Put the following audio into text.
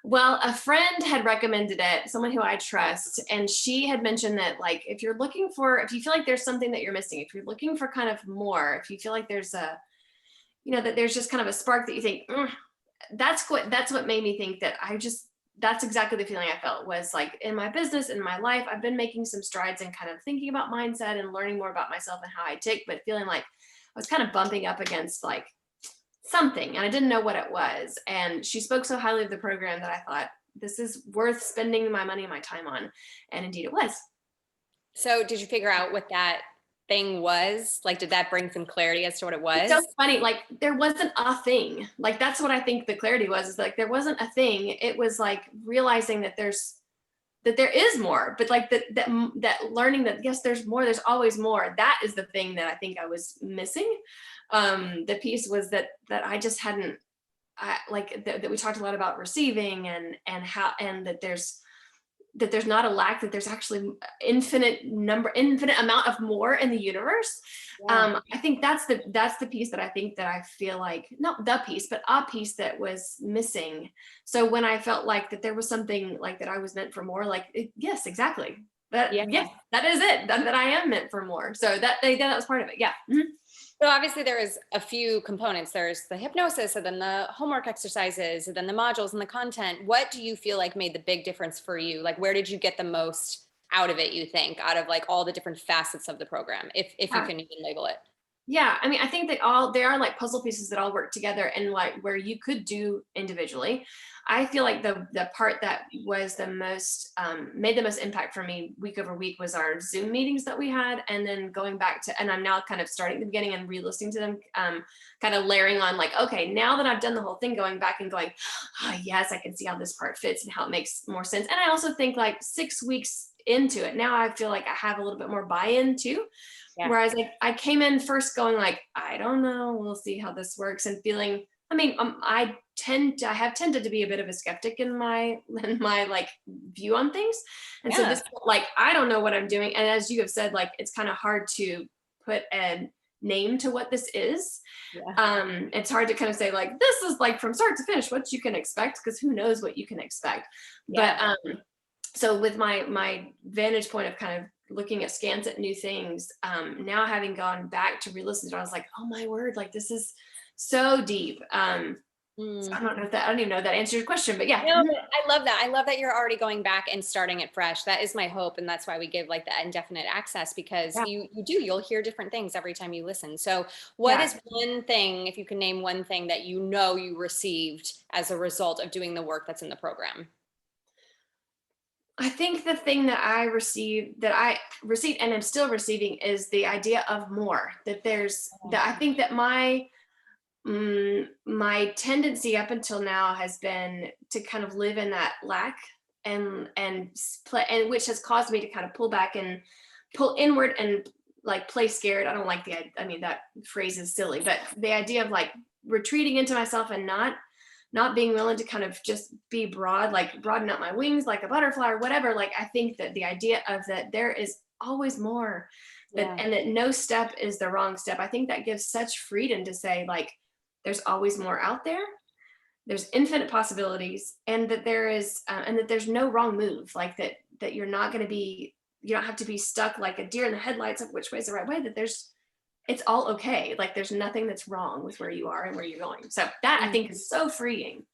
Well, a friend had recommended it, someone who I trust, and she had mentioned that like if you feel like there's something that you're missing, if you're looking for kind of more, if you feel like there's a, that there's just kind of a spark that you think, "Mm," that's what made me think that that's exactly the feeling I felt was like in my business, in my life, I've been making some strides and kind of thinking about mindset and learning more about myself and how I tick, but feeling like I was kind of bumping up against like something and I didn't know what it was. And she spoke so highly of the program that I thought this is worth spending my money and my time on. And indeed it was. So did you figure out what that thing was? Like, did that bring some clarity as to what it It's so was? funny. Like there wasn't a thing. Like that's what I think the clarity was, is like there wasn't a thing. It was like realizing that there is more, but like that learning that yes, there's more, there's always more. That is the thing that I think I was missing. The piece was that I just hadn't that we talked a lot about receiving and how and that there's not a lack, that there's actually infinite amount of more in the universe. Yeah. I think that's the piece that I think that I feel like, not the piece, but a piece that was missing. So when I felt like that there was something like that I was meant for more, like yes, exactly. That Yeah. yes, that is it. That I am meant for more. So that was part of it. Yeah. Mhm. So obviously there is a few components. There's the hypnosis and then the homework exercises and then the modules and the content. What do you feel like made the big difference for you? Like where did you get the most out of it, you think, out of like all the different facets of the program, if you Yeah. can even label it? Yeah, I mean, I think they are like puzzle pieces that all work together and like where you could do individually. I feel like the part that was the most made the most impact for me week over week was our Zoom meetings that we had, and then going back to, and I'm now kind of starting at the beginning and re-listening to them, kind of layering on like, okay, now that I've done the whole thing, going back and going, oh yes, I can see how this part fits and how it makes more sense. And I also think like 6 weeks into it, now I feel like I have a little bit more buy-in too. Yeah. Whereas like I came in first going like, I don't know, we'll see how this works, and feeling, I mean, I have tended to be a bit of a skeptic in my in my like view on things. And so Yeah. this like I don't know what I'm doing. And as you have said, like it's kind of hard to put a name to what this is. Yeah. It's hard to kind of say like this is like from start to finish what you can expect, because who knows what you can expect. But Yeah. so with my vantage point of kind of looking askance at new things, now having gone back to re-listen to it, I was like, oh my word, like this is so deep. So Mm. I don't even know if that answers your question, but yeah. No, Mhm. but I love that. I love that you're already going back and starting it fresh. That is my hope, and that's why we give like the indefinite access, because Yeah, you'll hear different things every time you listen. So, what yeah. is one thing, if you can name one thing that you know you received as a result of doing the work that's in the program? I think the thing that I received and am still receiving is the idea of more. That I think that my tendency up until now has been to kind of live in that lack and which has caused me to kind of pull back and pull inward and like play scared. I don't like I mean that phrase is silly, but the idea of like retreating into myself and not being willing to kind of just be broad, like broaden out my wings like a butterfly or whatever. Like I think that the idea of that there is always more, that Yeah. and that no step is the wrong step. I think that gives such freedom to say like there's always more out there. There's infinite possibilities, and that there's no wrong move. Like that you're not going to be. You don't have to be stuck like a deer in the headlights of which way is the right way. That it's all okay. Like there's nothing that's wrong with where you are and where you're going. So that I think is so freeing.